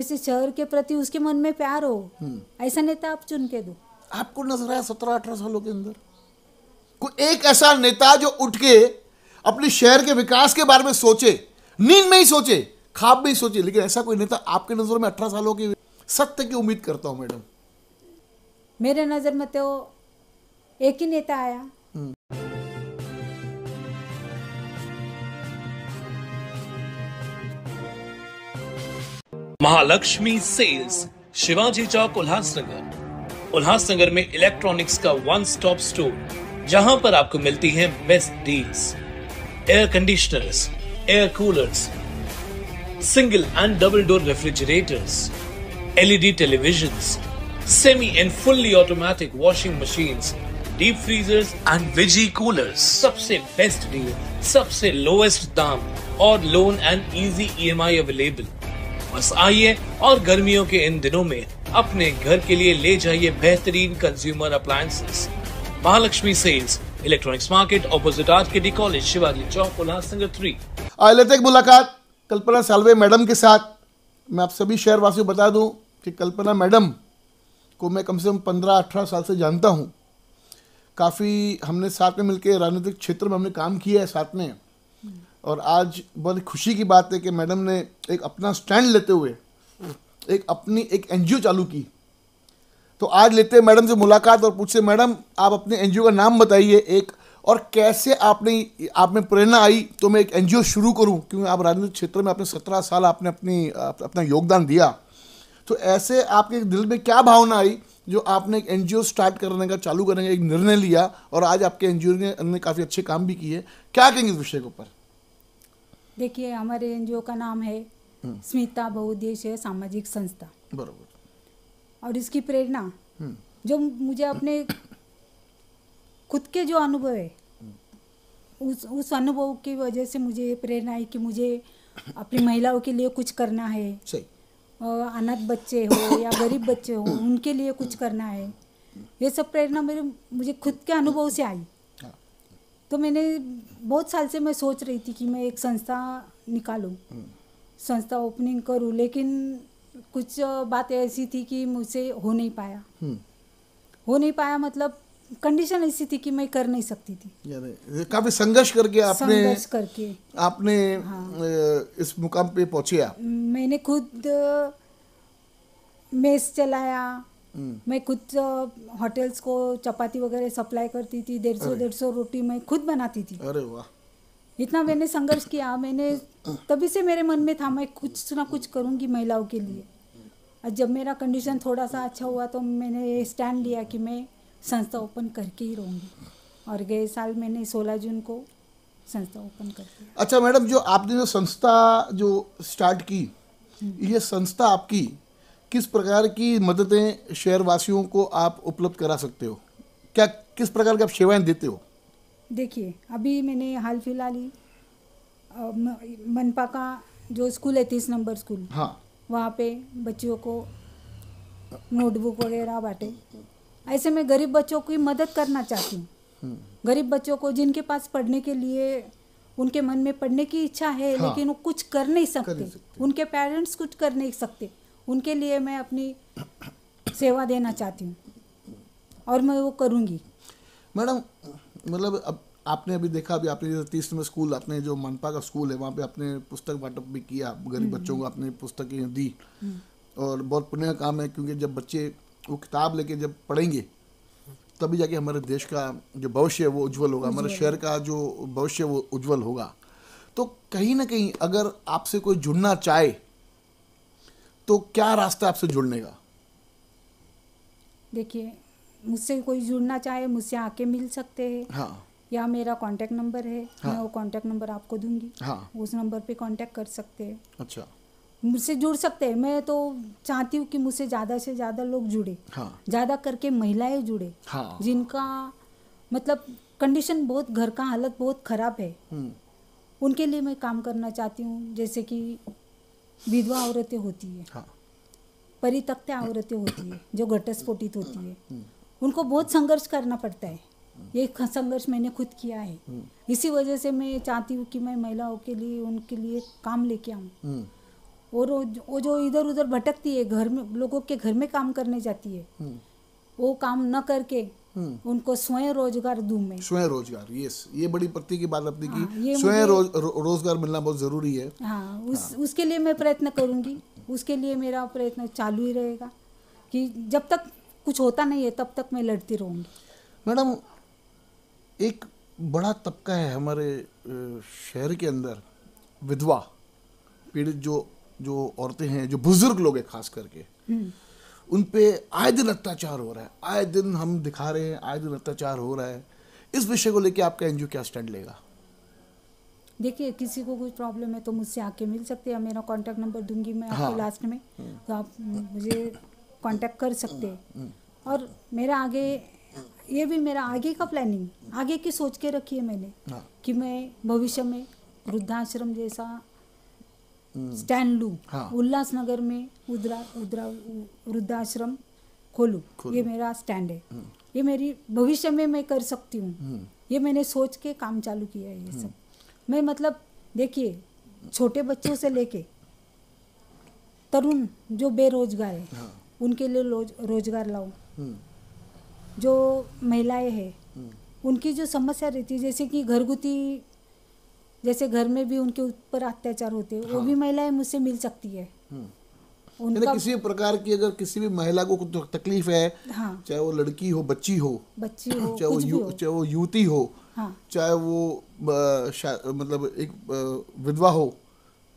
इस शहर के प्रति उसके मन में प्यार हो, ऐसा नेता आप चुन के दो। आपको नजर आया 17-18 सालों के अंदर कोई एक ऐसा नेता जो उठ के अपने शहर के विकास के बारे में सोचे, नींद में ही सोचे, ख्वाब में ही सोचे, लेकिन ऐसा कोई नेता आपके नजर में 18 सालों की सत्य की उम्मीद करता हूं मैडम। मेरे नज़र में तो एक ही नेता आया। महालक्ष्मी सेल्स, शिवाजी चौक, उल्लासनगर। उल्लासनगर में इलेक्ट्रॉनिक्स का वन स्टॉप स्टोर, जहां पर आपको मिलती हैं best deals. Air conditioners, air coolers, single and double door refrigerators, LED televisions, semi and fully automatic washing machines, deep freezers and veggie coolers. सबसे बेस्ट डील, सबसे lowest दाम और loan and easy EMI available. बस आइए और गर्मियों के इन दिनों में अपने घर के लिए ले जाइए बेहतरीन consumer appliances. Mahalakshmi sales, electronics market, opposite RKD college, Shivaji Chowk, Ulhasnagar 3। आज लेते एक मुलाकात कल्पना साल्वे मैडम के साथ। मैं आप सभी शहरवासियों बता दूं कि कल्पना मैडम को मैं कम से कम 15-18 साल से जानता हूं। काफ़ी हमने साथ में मिलकर राजनीतिक क्षेत्र में हमने काम किया है साथ में, और आज बहुत खुशी की बात है कि मैडम ने एक अपना स्टैंड लेते हुए एक एनजीओ चालू की। तो आज लेते हैं मैडम से मुलाकात और पूछते मैडम आप अपने एनजीओ का नाम बताइए एक, और कैसे आप में प्रेरणा आई तो मैं एक एनजीओ शुरू करूं, क्योंकि आप राजनीतिक क्षेत्र में आपने 17 साल आपने अपना योगदान दिया। तो ऐसे आपके दिल में क्या भावना आई जो आपने एक एनजीओ स्टार्ट करने का, चालू करने का एक निर्णय लिया, और आज आपके एनजीओ ने काफ़ी अच्छे काम भी किए। क्या कहेंगे इस विषय के ऊपर? देखिए, हमारे एनजीओ का नाम है स्मिता बहुउद्देशीय सामाजिक संस्था। बराबर। और इसकी प्रेरणा जो मुझे अपने खुद के जो अनुभव है उस अनुभव की वजह से मुझे ये प्रेरणा है कि मुझे अपनी महिलाओं के लिए कुछ करना है। सही। अनाथ बच्चे हो या गरीब बच्चे हो, उनके लिए कुछ करना है। ये सब प्रेरणा मुझे खुद के अनुभव से आई। तो मैंने बहुत साल से मैं सोच रही थी कि मैं एक संस्था निकालूं, संस्था ओपनिंग करूं, लेकिन कुछ बातें ऐसी थी कि मुझसे हो नहीं पाया। मतलब कंडीशन ऐसी थी कि मैं कर नहीं सकती थी। काफी संघर्ष करके आपने हाँ। इस मुकाम पे पहुंचे आप। मैंने खुद मेस चलाया, मैं खुद होटल्स को चपाती वगैरह सप्लाई करती थी। 150 रोटी मैं खुद बनाती थी। अरे वाह! इतना मैंने संघर्ष किया। मैंने तभी से मेरे मन में था मैं कुछ ना कुछ करूंगी महिलाओं के लिए। और जब मेरा कंडीशन थोड़ा सा अच्छा हुआ तो मैंने स्टैंड लिया कि मैं संस्था ओपन करके ही रहूँगी, और गए साल मैंने 16 जून को संस्था ओपन कर दिया। अच्छा मैडम, जो आपने जो संस्था जो स्टार्ट की, ये संस्था आपकी किस प्रकार की मददें शहरवासियों को आप उपलब्ध करा सकते हो? क्या किस प्रकार की आप सेवाएं देते हो? देखिए, अभी मैंने हाल फिलहाल ही मनपा का जो स्कूल है 30 नंबर स्कूल, हाँ, वहाँ पे बच्चियों को नोटबुक वगैरह बांटे। ऐसे में गरीब बच्चों की मदद करना चाहती हूँ। गरीब बच्चों को जिनके पास पढ़ने के लिए, उनके मन में पढ़ने की इच्छा है, हाँ, लेकिन वो कुछ कर नहीं सकते, उनके पेरेंट्स कुछ कर नहीं सकते, उनके लिए मैं अपनी सेवा देना चाहती हूँ और मैं वो करूँगी। मैडम, मतलब अब आपने अभी देखा, अभी आपने जो 30 नंबर स्कूल, आपने जो मनपा का स्कूल है, वहाँ पे आपने पुस्तक बांटप भी किया, गरीब बच्चों को आपने पुस्तकें दी, और बहुत पुण्य का काम है, क्योंकि जब बच्चे वो किताब लेके जब पढ़ेंगे तभी जाके हमारे देश का जो भविष्य है वो उज्जवल होगा, हमारे शहर का जो भविष्य वो उज्जवल होगा। तो कहीं ना कहीं अगर आपसे कोई जुड़ना चाहे तो क्या रास्ता आपसे जुड़ने का? देखिए, मुझसे कोई जुड़ना चाहे मुझसे आके मिल सकते हैं। हाँ, या मेरा कांटेक्ट नंबर है, हाँ, मैं वो कांटेक्ट नंबर आपको दूंगी। हाँ, उस नंबर पे कांटेक्ट कर सकते हैं। अच्छा, मुझसे जुड़ सकते हैं। मैं तो चाहती हूँ कि मुझसे ज़्यादा से ज़्यादा लोग जुड़े, हाँ, ज़्यादा करके महिलाएं जुड़े, हाँ, जिनका मतलब कंडीशन बहुत, घर का हालत बहुत ख़राब है, उनके लिए मैं काम करना चाहती हूँ। जैसे कि विधवा औरतें होती है, हाँ, परित्यक्ता औरतें होती है, जो घटस्फोटित होती है, उनको बहुत संघर्ष करना पड़ता है। ये संघर्ष मैंने खुद किया है। इसी वजह से मैं चाहती हूँ कि मैं महिलाओं के लिए, उनके लिए काम लेके आऊँ। वो जो इधर उधर भटकती है, घर में लोगों के घर में काम करने जाती है, वो काम न करके उनको स्वयं रोजगार दूं मैं। स्वयं रोजगार, यस, ये बड़ी प्रति की बात आपने हाँ, की। ये स्वयं रोजगार मिलना बहुत जरूरी है। हाँ, उसके लिए मैं प्रयत्न करूंगी, उसके लिए मेरा प्रयत्न चालू ही रहेगा कि जब तक कुछ होता नहीं है तब तक मैं लड़ती रहूंगी। मैडम, एक बड़ा तबका है हमारे शहर के अंदर, विधवा पीड़ित जो औरतें हैं, जो बुजुर्ग लोग हैं खास करके, उन पे आए दिन अत्याचार हो रहा है, आए दिन हम दिखा रहे हैं, आए दिन अत्याचार हो रहा है। इस विषय को लेके आपका एनजीओ क्या स्टैंड लेगा? देखिए, किसी को कुछ प्रॉब्लम है तो मुझसे आके मिल सकते हैं, मेरा कांटेक्ट नंबर दूंगी मैं आपको लास्ट में, तो आप मुझे कांटेक्ट कर सकते हैं। और मेरा आगे, ये भी मेरा आगे का प्लानिंग, आगे की सोच के रखी है मैंने कि मैं भविष्य में वृद्धाश्रम जैसा स्टैंड लूँ, उल्लासनगर में वृद्धाश्रम खोलूँ, ये मेरा स्टैंड है। ये मेरी भविष्य में मैं कर सकती हूँ, ये मैंने सोच के काम चालू किया है। ये सब मैं, मतलब देखिए, छोटे बच्चों से लेके तरुण जो बेरोजगार है, उनके लिए रोजगार लाऊं। जो महिलाएं हैं, उनकी जो समस्या रहती है, जैसे कि घरगुती, जैसे घर में भी उनके ऊपर अत्याचार होते हैं, वो भी महिलाएं मुझसे मिल सकती है। उनका किसी प्रकार की अगर किसी भी महिला को कुछ तकलीफ है, चाहे वो लड़की हो, बच्ची हो, चाहे वो युवती हो, चाहे वो मतलब एक विधवा हो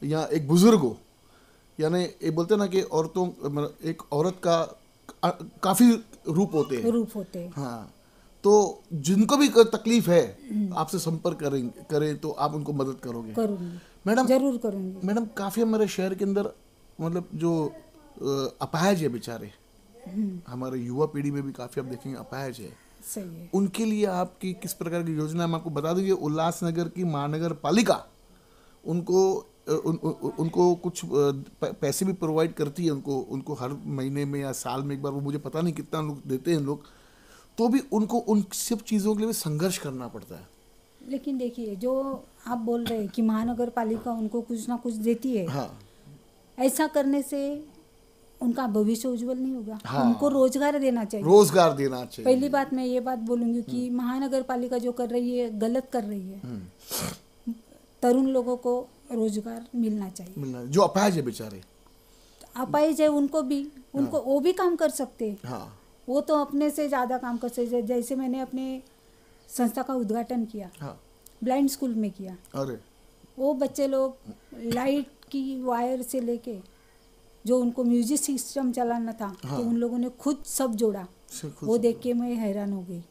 या एक बुजुर्ग हो, यानी ये बोलते हैं ना कि औरतों, मतलब एक औरत का काफी रूप होते हैं। हाँ, तो जिनको भी तकलीफ है आपसे संपर्क करें तो आप उनको मदद करोगे? करूंगी मैडम, जरूर करूंगी। मैडम, काफी हमारे शहर के अंदर मतलब जो अपाहज है बेचारे, हमारे युवा पीढ़ी में भी काफी आप देखेंगे अपाहज है। सही है। उनके लिए आपकी किस प्रकार की योजना है? मैं आपको बता दूं, उल्लासनगर की महानगर पालिका उनको कुछ पैसे भी प्रोवाइड करती है, उनको हर महीने में या साल में एक बार, वो मुझे पता नहीं कितना लोग देते हैं लोग, तो भी उनको उन सब चीज़ों के लिए भी संघर्ष करना पड़ता है। लेकिन देखिए, जो आप बोल रहे हैं कि महानगर पालिका उनको कुछ ना कुछ देती है, हाँ, ऐसा करने से उनका भविष्य उज्जवल नहीं होगा। उनको रोजगार देना चाहिए। रोजगार देना चाहिए। पहली बात मैं ये बात बोलूंगी कि महानगर पालिका जो कर रही है गलत कर रही है। तरुण लोगों को रोजगार मिलना चाहिए। जो अपाहिज है बेचारे, अपाहिज है, उनको वो भी काम कर सकते हैं। हाँ, वो तो अपने से ज़्यादा काम कर सकते। जैसे मैंने अपने संस्था का उद्घाटन किया, ब्लाइंड स्कूल में किया। अरे, वो बच्चे लोग लाइट की वायर से लेके जो उनको म्यूजिक सिस्टम चलाना था, तो उन लोगों ने खुद सब जोड़ा। वो देख के मैं हैरान हो गई।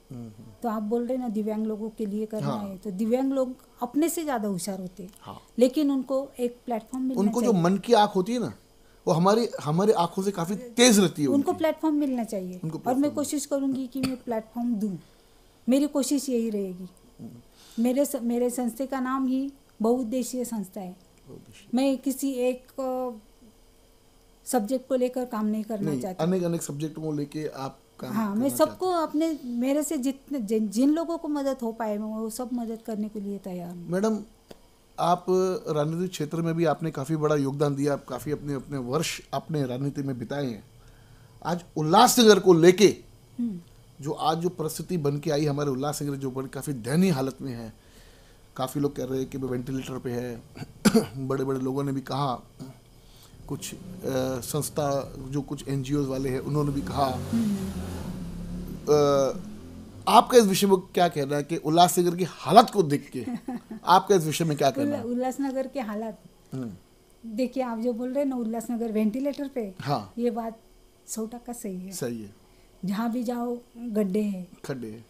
तो आप बोल रहे ना दिव्यांग लोगों के लिए करना है, तो दिव्यांग लोग अपने से ज़्यादा होशियार होते हैं, लेकिन उनको एक प्लेटफॉर्म मिलना चाहिए। उनको जो मन की आँख होती है ना, वो हमारी आँखों से काफ़ी तेज रहती है। उनको प्लेटफॉर्म मिलना चाहिए, और मैं कोशिश करूँगी कि मैं प्लेटफॉर्म दूँ। मेरी कोशिश यही रहेगी। मेरे संस्था का नाम ही बहुउद्देशीय संस्था है। मैं किसी एक सब्जेक्ट को लेकर काम नहीं करना चाहती। अनेक सब्जेक्टों को लेके आप काम मैं सबको अपने, मेरे से जिन लोगों को मदद हो पाए मैं वो सब मदद करने के लिए तैयार हूँ। मैडम, आप राजनीतिक क्षेत्र में भी आपने काफ़ी बड़ा योगदान दिया, आप काफ़ी अपने वर्ष आपने राजनीति में बिताए हैं। आज उल्लासनगर को लेके जो परिस्थिति बन के आई हमारे उल्लासनगर, जो काफ़ी दयनीय हालत में है, काफ़ी लोग कह रहे हैं कि वो वेंटिलेटर पे है। बड़े बड़े लोगों ने भी कहा, कुछ संस्था जो कुछ एनजीओ वाले हैं उन्होंने भी कहा। आपका इस विषय में क्या कहना है कि उल्लासनगर की हालत को देख के आपका इस विषय में क्या कहना है? उल्लासनगर के हालात देखिए, आप जो बोल रहे हैं ना उल्लासनगर वेंटिलेटर पे, ये बात 100% सही है। जहाँ भी जाओ गड्ढे हैं, खड्डे हैं।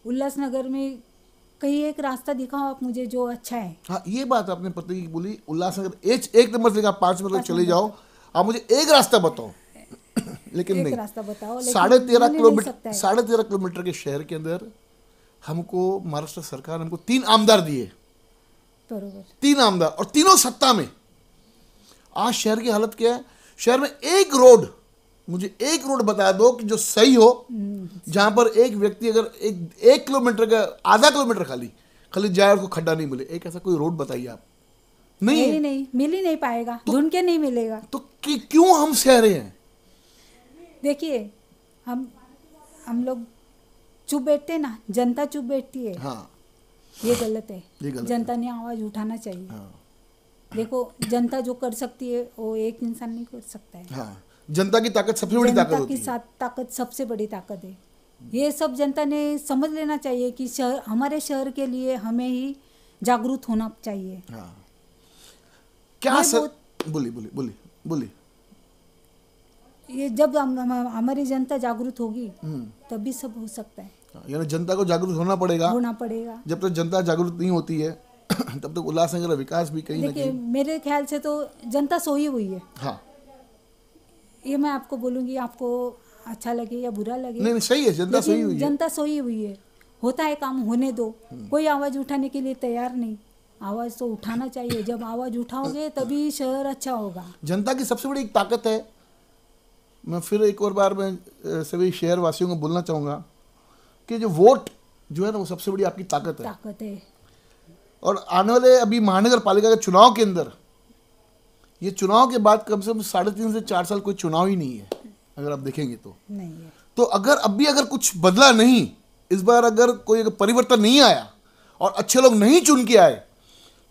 उल्लासनगर में कहीं एक रास्ता दिखाओ आप मुझे जो अच्छा है। हाँ, ये बात आपने पत्नी की बोली। उल्लासनगर एक नंबर से 5 मिनट चले जाओ, आप मुझे एक रास्ता बताओ, लेकिन नहीं, रास्ता बताओ। 13.5 किलोमीटर के शहर के अंदर हमको महाराष्ट्र सरकार ने हमको 3 आमदार दिए, बरोबर 3 आमदार, और तीनों सत्ता में। आज शहर की हालत क्या है? शहर में मुझे एक रोड बता दो कि जो सही हो, जहां पर एक व्यक्ति अगर एक किलोमीटर का, आधा किलोमीटर खाली जाए और को खड्डा नहीं मिले। एक ऐसा कोई रोड बताइए आप। नहीं है ही नहीं, मिल ही नहीं पाएगा, ढूंढ के नहीं मिलेगा। तो क्यों हम सह रहे हैं? देखिए हम लोग चुप बैठते हैं ना, जनता चुप बैठती है, हाँ, ये गलत है। ये गलत जनता ने आवाज उठाना चाहिए। हाँ, देखो जनता जो कर सकती है वो एक इंसान नहीं कर सकता है। हाँ, जनता की ताकत सबसे बड़ी ताकत जनता होती की है। ताकत सबसे बड़ी ताकत है। ये सब जनता ने समझ लेना चाहिए कि हमारे शहर के लिए हमें ही जागरूक होना चाहिए। हाँ, क्या सर, बोली ये जब हमारी जनता जागरूक होगी तभी सब हो सकता है। यानी जनता को जागरूक होना पड़ेगा। जब तक जनता जागरूक नहीं होती है तब तक उल्लासनगर का विकास भी कहीं ना देखिए कहीं। मेरे ख्याल से तो जनता सोई हुई है। हाँ, ये मैं आपको बोलूंगी, आपको अच्छा लगे या बुरा लगे, नहीं सही है, जनता सोई हुई है। जनता सोई हुई है, होता है काम, होने दो। कोई आवाज उठाने के लिए तैयार नहीं, आवाज तो उठाना चाहिए। जब आवाज उठाओगे तभी शहर अच्छा होगा। जनता की सबसे बड़ी एक ताकत है। मैं फिर एक और बार मैं सभी शहर वासियों को बोलना चाहूँगा कि जो वोट जो है ना वो सबसे बड़ी आपकी ताकत है। और आने वाले अभी महानगर पालिका के चुनाव के अंदर, ये चुनाव के बाद कम से कम 3.5 से 4 साल कोई चुनाव ही नहीं है, अगर आप देखेंगे तो नहीं है। तो अगर कुछ बदला नहीं, इस बार अगर कोई परिवर्तन नहीं आया और अच्छे लोग नहीं चुन के आए,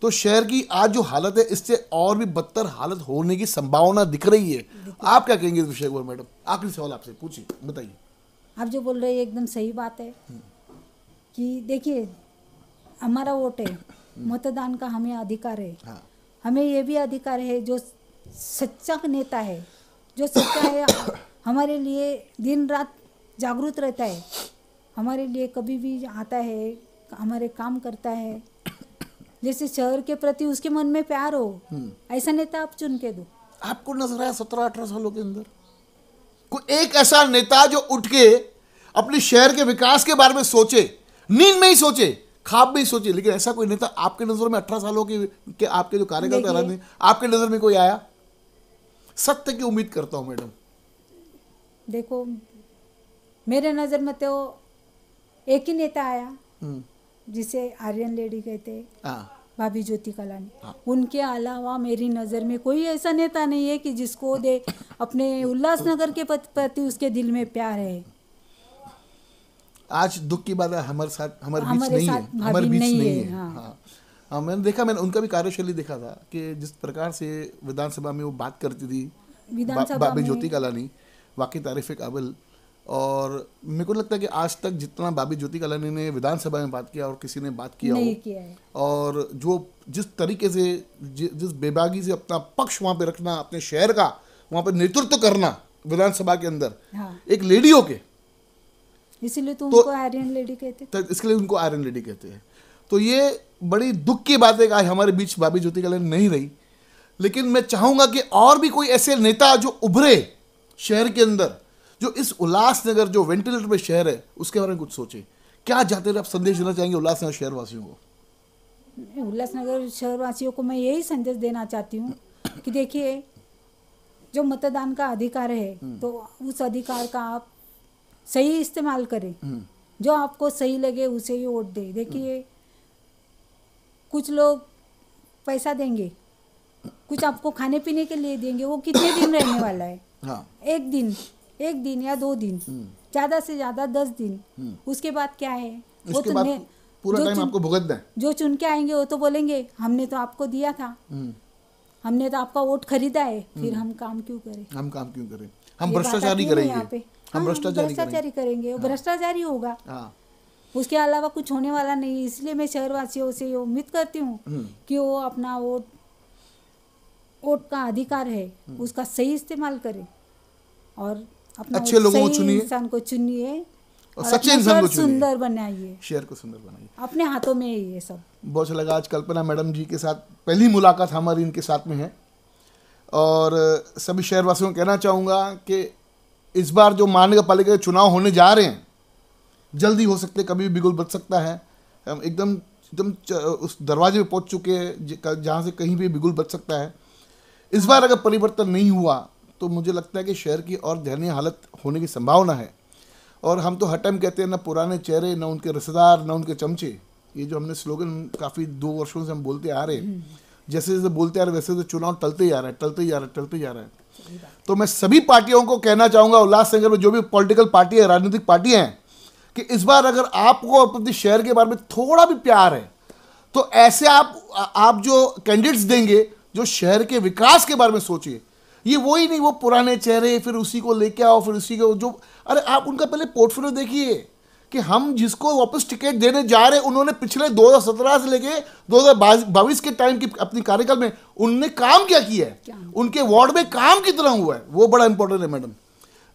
तो शहर की आज जो हालत है इससे और भी बदतर हालत होने की संभावना दिख रही है। आप क्या कहेंगे इस विषय पर मैडम? आखिरी सवाल आपसे पूछिए, बताइए। आप जो बोल रहे हैं एकदम सही बात है कि देखिए हमारा वोट है, मतदान का हमें अधिकार है। हाँ, हमें ये भी अधिकार है, जो सच्चा नेता है, जो सच्चा है, हमारे लिए दिन रात जागरूक रहता है, हमारे लिए कभी भी आता है, हमारे काम करता है, जैसे शहर के प्रति उसके मन में प्यार हो, ऐसा नेता आप चुन के दो। आपको नजर आया 17-18 सालों के अंदर कोई एक ऐसा नेता जो उठ के अपने शहर के विकास के बारे में सोचे, नींद में ही सोचे, ख्वाब में ही सोचे, लेकिन ऐसा कोई नेता आपके नजर में 18 सालों के आपके जो कार्यकर्ता रहे, आपके नजर में कोई आया? सत्य की उम्मीद करता हूं मैडम। देखो मेरे नजर में तो एक ही नेता आया जिसे आर्यन लेडी कहते हैं, भाभी ज्योति कलानी। उनके अलावा मेरी नज़र में कोई ऐसा नेता नहीं है कि जिसको अपने उल्लासनगर के प्रति उसके दिल में प्यार है। आज दुख की बात है, हमारे बीच नहीं है। हाँ, मैंने उनका भी कार्यशैली देखा था कि जिस प्रकार से विधानसभा में वो बात करती थी, भाभी ज्योति कलानी, वाकई तारीफ काबिल। और मेरे को लगता है कि आज तक जितना भाभी ज्योति कलानी ने विधानसभा में बात किया और किसी ने बात किया नहीं किया है। और जो जिस तरीके से जिस बेबागी से अपना पक्ष वहाँ पे रखना, अपने शहर का वहाँ पे नेतृत्व करना विधानसभा के अंदर, हाँ। एक लेडी होके, इसीलिए तो उनको आयरन लेडी कहते हैं। तो इसके लिए उनको आयरन लेडी कहते हैं। तो ये बड़ी दुख की बात है कि आज हमारे बीच भाभी ज्योति कलानी नहीं रही। लेकिन मैं चाहूँगा कि और भी कोई ऐसे नेता जो उभरे शहर के अंदर, जो इस उल्लासनगर जो वेंटिलेटर पे शहर है उसके बारे में कुछ सोचे। क्या चाहते हैं आप संदेश देना चाहेंगे उल्लासनगर शहर वासियों को? उल्लासनगर शहर वासियों को मैं यही संदेश देना चाहती हूँ कि देखिए जो मतदान का अधिकार है तो उस अधिकार का आप सही इस्तेमाल करें, जो आपको सही लगे उसे ही वोट दे। देखिए कुछ लोग पैसा देंगे, कुछ आपको खाने पीने के लिए देंगे, वो कितने दिन रहने वाला है? हाँ। एक दिन या 2 दिन, ज़्यादा से ज़्यादा 10 दिन। उसके बाद क्या है? वो तो पूरा टाइम आपको भुगतना है। जो चुन के आएंगे वो तो बोलेंगे हमने तो आपको दिया था, हमने तो आपका वोट खरीदा है, फिर हम काम क्यों करें? हम भ्रष्टाचारी करेंगे, हम भ्रष्टाचारी करेंगे, वो भ्रष्टाचारी होगा। उसके अलावा कुछ होने वाला नहीं। इसलिए मैं शहरवासियों से उम्मीद करती हूँ कि वो अपना वोट का अधिकार है उसका सही इस्तेमाल करें और अपना अच्छे लोगों को चुनिए, इंसान को चुनिए और सच्चे इंसान को चुनिए, सुंदर बनाइए, शहर को सुंदर बनाइए। अपने हाथों में ही ये सब। बहुत अच्छा लगा। आज कल्पना मैडम जी के साथ पहली मुलाकात हमारी इनके साथ में है और सभी शहरवासियों को कहना चाहूँगा कि इस बार जो महानगर पालिका के चुनाव होने जा रहे हैं, जल्दी हो सकते, कभी भी बिगुल बच सकता है। हम एकदम उस दरवाजे पे पहुँच चुके हैं जहाँ से कहीं भी बिगुल बच सकता है। इस बार अगर परिवर्तन नहीं हुआ तो मुझे लगता है कि शहर की और दयनीय हालत होने की संभावना है। और हम तो हर टाइम कहते हैं, ना पुराने चेहरे, ना उनके रिश्तेदार, ना उनके चमचे, ये जो हमने स्लोगन काफ़ी 2 वर्षों से हम बोलते आ रहे हैं, जैसे जैसे बोलते आ रहे वैसे वैसे चुनाव टलते जा रहा है। तो मैं सभी पार्टियों को कहना चाहूँगा, उल्लासनगर में जो भी पॉलिटिकल पार्टी है, राजनीतिक पार्टियाँ हैं, कि इस बार अगर आपको अपने शहर के बारे में थोड़ा भी प्यार है तो ऐसे आप जो कैंडिडेट्स देंगे जो शहर के विकास के बारे में सोचिए। ये वही नहीं वो पुराने चेहरे फिर उसी को लेके आओ, फिर उसी को जो, अरे आप उनका पहले पोर्टफोलियो देखिए कि हम जिसको वापस टिकट देने जा रहे हैं उन्होंने पिछले 2017 से लेके 2022 के टाइम की अपनी कार्यकाल में उनने काम क्या किया है, उनके वार्ड में काम कितना हुआ है, वो बड़ा इंपॉर्टेंट है मैडम।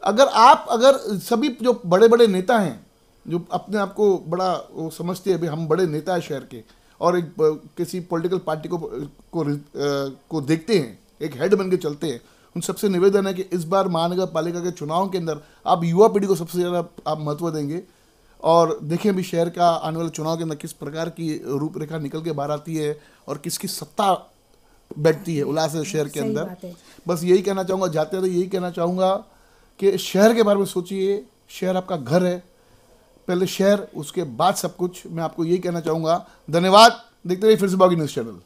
अगर सभी जो बड़े बड़े नेता हैं जो अपने आप को बड़ा वो समझते हैं, अभी हम बड़े नेता हैं शहर के, और एक किसी पॉलिटिकल पार्टी को देखते हैं, एक हेड बन के चलते हैं, उन सबसे निवेदन है कि इस बार महानगर पालिका के चुनाव के अंदर आप युवा पीढ़ी को सबसे ज़्यादा आप महत्व देंगे। और देखें अभी शहर का आने वाले चुनाव के अंदर किस प्रकार की रूपरेखा निकल के बाहर आती है और किसकी सत्ता बैठती है उल्लास शहर के अंदर। बस यही कहना चाहूँगा, जाते जाते यही कहना चाहूँगा कि शहर के बारे में सोचिए। शहर आपका घर है, पहले शहर उसके बाद सब कुछ। मैं आपको यही कहना चाहूँगा। धन्यवाद। देखते रहिए फिर से बागी न्यूज़ चैनल।